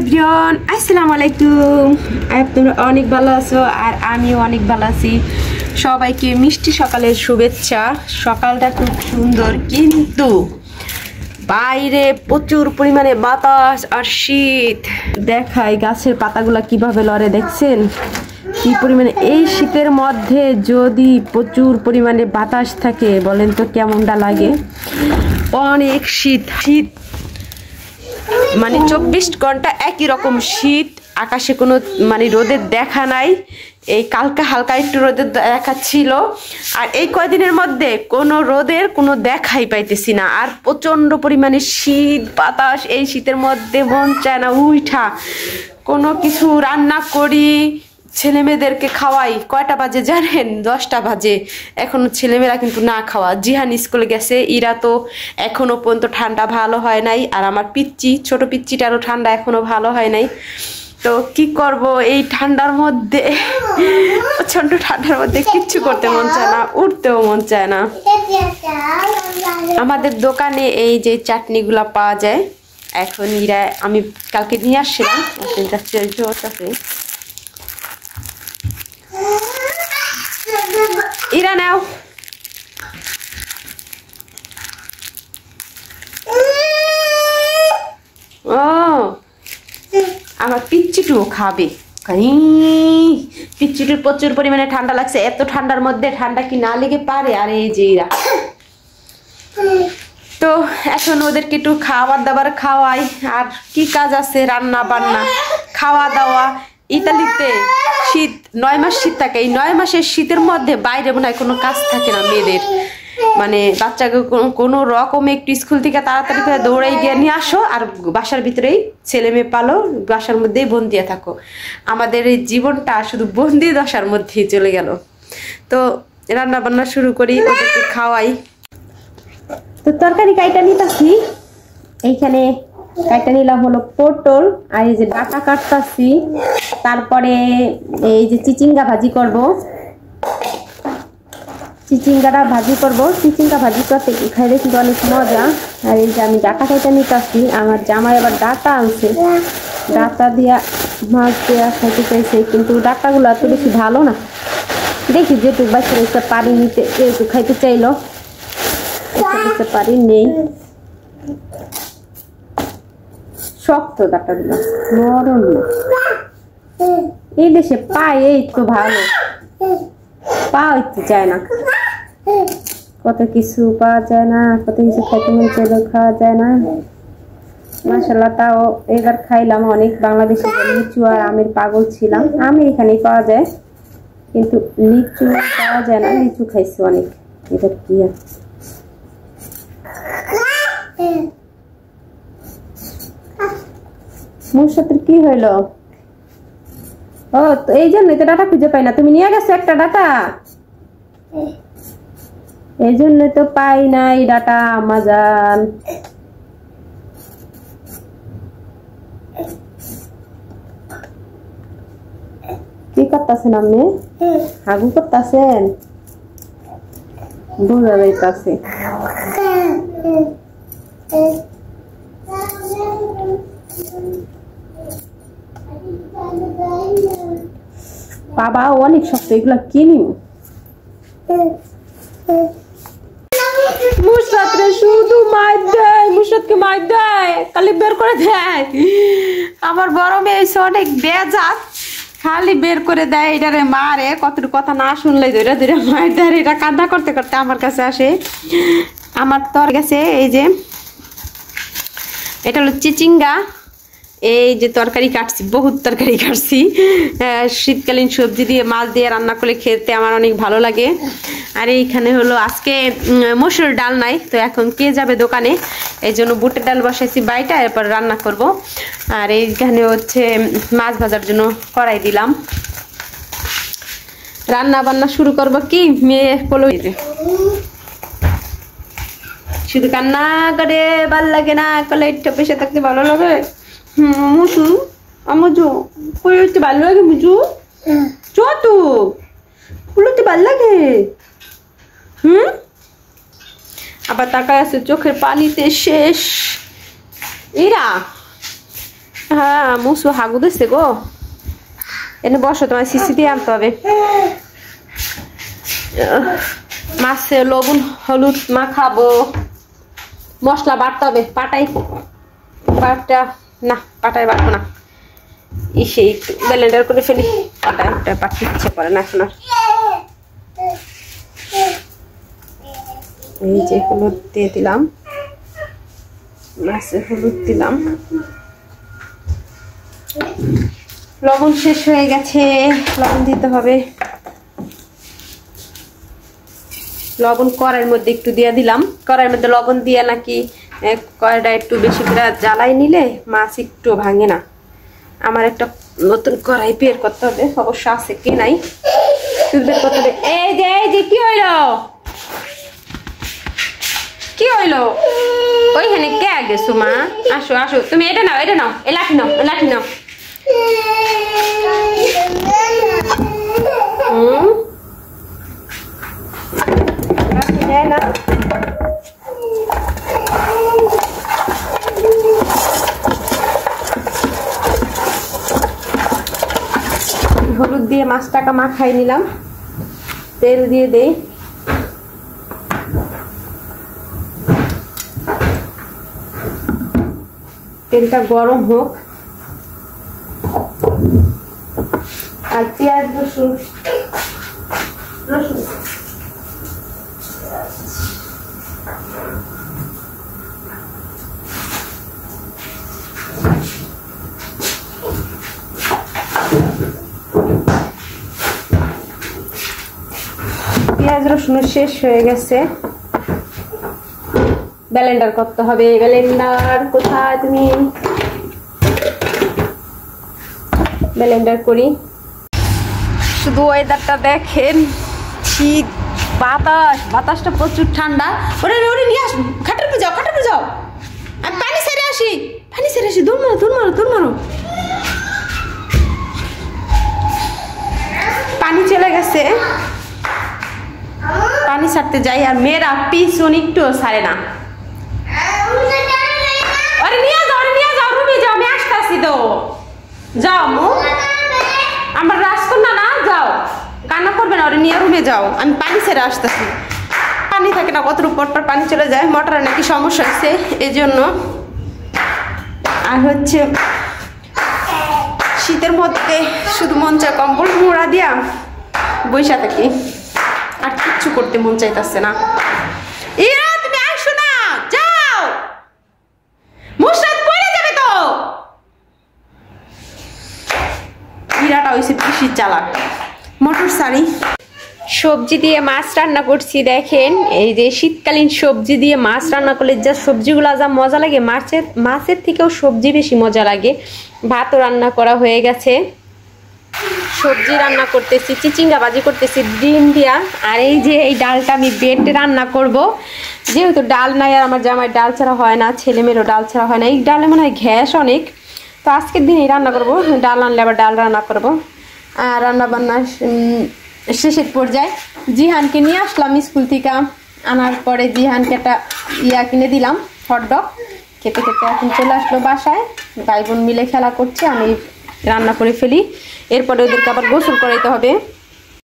Everyone আসসালামু আলাইকুম। তোমরা অনেক ভালো আছো আর আমিও অনেক ভালো আছি। সবাইকে মিষ্টি সকালের শুভেচ্ছা। সকালটা খুব সুন্দর, কিন্তু বাইরে প্রচুর পরিমাণে বাতাস আর শীত। দেখাই গাছের পাতাগুলা কিভাবে লড়ে, দেখছেন কি পরিমাণে। এই শীতের মধ্যে যদি প্রচুর পরিমাণে বাতাস থাকে বলেন তো কেমনটা লাগে। অনেক শীত শীত, মানে 24 ঘন্টা একই রকম শীত। আকাশে কোনো মানে রোদের দেখা নাই। এই কালকা হালকা একটু রোদের দেখা ছিল, আর এই কয়দিনের মধ্যে কোনো রোদের কোনো দেখাই পাইতেছি না। আর প্রচণ্ড পরিমাণে শীত বাতাস। এই শীতের মধ্যে মন চায় না উঠা কোনো কিছু রান্না করি, ছেলে মেয়েদেরকে খাওয়াই। কয়টা বাজে জানেন? 10টা বাজে। এখনো ছেলেমেয়েরা কিন্তু না খাওয়া। জিহান স্কুলে গেছে, ইরা তো এখনো পর্যন্ত ঠান্ডা ভালো হয় নাই। আর আমার পিচ্চি, ছোট পিচ্চিটারও ঠান্ডা এখনো ভালো হয় নাই। তো কি করব এই ঠান্ডার মধ্যে, প্রচন্ড ঠান্ডার মধ্যে কিচ্ছু করতে মন চায় না, উঠতেও মন চায় না। আমাদের দোকানে এই যে চাটনিগুলা পাওয়া যায়। এখন ইরা, আমি কালকে নিয়ে আসছিলাম, ইরা নাও। ও আমার পিচ্চিটুও খাবে। পিচ্চিটুর প্রচুর পরিমাণে ঠান্ডা লাগছে। এত ঠান্ডার মধ্যে ঠান্ডা কি না লেগে পারে? আর এই যে ইরা, তো এখন ওদেরকে একটু খাবার দাবার খাওয়াই। আর কি কাজ আছে, রান্না বান্না, খাওয়া দাওয়া। ইতালিতে শীত, 9 মাস শীত থাকে। এই 9 মাসের শীতের মধ্যে বাইরে মনে হয় কোনো কাজ থাকে না মেয়েদের। মানে বাচ্চাকে কোনো রকম একটু স্কুল থেকে তাড়াতাড়ি করে দৌড়াই গিয়ে নিয়ে আসো, আর বাসার ভিতরেই ছেলে মেয়ে পালো, বাসার মধ্যেই বন্দিয়া থাকো। আমাদের এই জীবনটা শুধু বন্দি দশার মধ্যেই চলে গেল। তো রান্না বান্না শুরু করি, ওদেরকে খাওয়াই। তো তরকারি কাইটা নিতেছি। এইখানে কাইটা নিলাম হলো পটল, আর এই যে ডাটা কাটতাছি। তারপরে এই যে চিচিঙ্গা ভাজি করব, চিচিঙ্গাটা ভাজি করব। চিচিঙ্গা ভাজি করতে খাইলে কিন্তু অনেক মজা। আর এই যে আমি ডাটা কাইটা নিতেছি। আমার জামাই আবার ডাটা আনছে, ডাটা দিয়া মাছ দেওয়া খাইতে চাইছে, কিন্তু ডাটাগুলো এত বেশি ভালো না। দেখি যেটুকু বাচ্চারা পানি নিতে একটু খাইতে চাইলো, পারি নেই। শক্ত ডাটাগুলো, নরম না। এই দেশে পাই এই তো ভালো, পাওয়া যায় না। কত কিছু পাওয়া যায় না, কত কিছু খাইতে মন চাইলেও খাওয়া যায় না। মাশাআল্লাহ, তাও এবার খাইলাম অনেক। বাংলাদেশে লিচু আর আমের পাগল ছিলাম। আম এখানেই পাওয়া যায়, কিন্তু লিচু পাওয়া যায় না। লিচু খাইছি অনেক। এটা কি মোর সাথে কি হইলো? ও তো এই জন্যই তো ডাটা খুঁজে পাই না। তুমি নিয়ে গেছো একটা ডাটা, এই জন্যই তো পাই নাই ডাটা। আমাজান কি করতেছেন আপনি? হাগু করতেছেন? বোঝা যাইতাছে। বাবা অনেক শক্ত, এগুলা কিনি। মুর্শাদরে শুধু মার দেয়, মুর্শাদকে মার দেয়, খালি বের করে দেয়। আমার বড় মেয়ে এসে অনেক বেজাত, খালি বের করে দেয়, এটারে মারে। কতটুকু কথা না শুনলে ধরে ধরে মার দেয়। এটা কান্না করতে করতে আমার কাছে আসে। আমার তোর কাছে এই যে এটা হলো চিচিঙ্গা। এই যে তরকারি কাটছি, বহুত তরকারি কাটছি। শীতকালীন সবজি দিয়ে মাছ দিয়ে রান্না করে খেতে আমার অনেক ভালো লাগে। আর এইখানে হলো আজকে মসুর ডাল নাই, তো এখন কে যাবে দোকানে, এই জন্য বুটের ডাল বসাইছি বাইটা, এরপর রান্না করব। আর এইখানে হচ্ছে মাছ ভাজার জন্য কড়াই দিলাম। রান্না বান্না শুরু করব। কি মেয়ে বলো, শুধু কান্না করে ভাল লাগে না, কলে একটু পেশে থাকতে ভালো লাগে। মুসু আমুজু কইতে ভালো লাগে। মুজু চত ফুলতে ভালো লাগে। আবার তাকায় আছে, চোখের পানিতে শেষ। ইরা হ্যাঁ মুসু হাগু দিচ্ছে গো, এনে বসো, তোমার সিসি দিয়ে আনতে হবে। মাছে লবণ হলুদ মাখাবো, মশলা বাটতে হবে। পাটাই বাটা না, পাটায় বাটবো না, ইসে একটু ব্লেন্ডার করে ফেলি। পাটায় বাটতে ইচ্ছে করে না এখন। এই যে হলুদ দিয়ে দিলাম, মাছে হলুদ দিলাম, লবণ শেষ হয়ে গেছে, লবণ দিতে হবে। লবণ কড়াইয়ের মধ্যে একটু দিয়ে দিলাম। কড়াইয়ের মধ্যে লবণ দিয়ে নাকি কড়াইটা একটু বেশি করে জ্বালাই নিলে মাছ একটু ভাঙে না। আমার একটা নতুন কড়াই বের করতে হবে, অবশ্য আছে কি নাই বের করতে হবে। এই যে কি হইল, কি হইল? ওইখানে কে গেছো মা? আসো আসো, তুমি এটা নাও, এটা নাও, এ লাঠি নাও, লাঠি নাও। হলুদ দিয়ে মাছটাকে মাখাই নিলাম, তেল দিয়ে দেই। তেলটা গরম হোক, আর পেঁয়াজ রসুন পেঁয়াজ রসুন শেষ হয়ে গেছে, ব্লেন্ডার করতে হবে। ব্লেন্ডার কোথায় তুমি? ব্লেন্ডার করি। শুধু ওয়েদারটা দেখেন, শীত, বাতাসটা প্রচুর ঠান্ডা। ওরে ওরে নিয়ে আসবো, খাটের উপর যাও, খাটের উপর যাও, আমি পানি ছেড়ে আসি, পানি ছেড়ে আসি। দূর মারো, দূর মারো, দূর মারো। পানি চলে গেছে, পানি ছাড়তে যাই, আর মেয়েরা পিছন একটু ছাড়ে না। আরে নিয়ে যাও, রুমে যাও, আমি আসতেছি তো। যাও মু, আমার রাজকন্যা না, যাও, কান্না করবে না, ওরে নিয়ে রুমে যাও, আমি পানি ছেড়ে আসতেছি। পানি থাকে না, কত পর পানি চলে যায়, মোটরে নাকি সমস্যা হয়েছে এই জন্য। আর হচ্ছে শীতের মধ্যে শুধু মন চায় কম্বল মোড়া দিয়া বৈশা থাকি, আর কিচ্ছু করতে মন চাইতেছে না। ইরা তুমি আসো না, যাও, মুশরাত পড়ে যাবে তো। ইরাটা হইছে বেশি চালাক, মোটর সারি। সবজি দিয়ে মাছ রান্না করছি, দেখেন এই যে শীতকালীন সবজি দিয়ে মাছ রান্না করলে যা সবজিগুলো যা মজা লাগে, মাছের থেকেও সবজি বেশি মজা লাগে। ভাতও রান্না করা হয়ে গেছে, সবজি রান্না করতেছি, চিচিঙ্গা ভাজি করতেছি ডিম দিয়া। আর এই যে এই ডালটা আমি বেটে রান্না করব, যেহেতু ডাল নাই, আর আমার জামাই ডাল ছাড়া হয় না, ছেলে মেয়েরও ডাল ছাড়া হয় না। এই ডালে মনে হয় গ্যাস অনেক, তো আজকের দিনেই রান্না করব। ডাল আনলে আবার ডাল রান্না করব। আর রান্না বান্না শেষের পর্যায়ে জিহানকে নিয়ে আসলাম স্কুল থেকে। আনার পরে জিহানকে একটা কিনে দিলাম, হটডগ। খেতে খেতে এখন চলে আসলো বাসায়, ভাই বোন মিলে খেলা করছে, আমি রান্না করে ফেলি। এরপরে ওদেরকে আবার গোসল করাইতে হবে।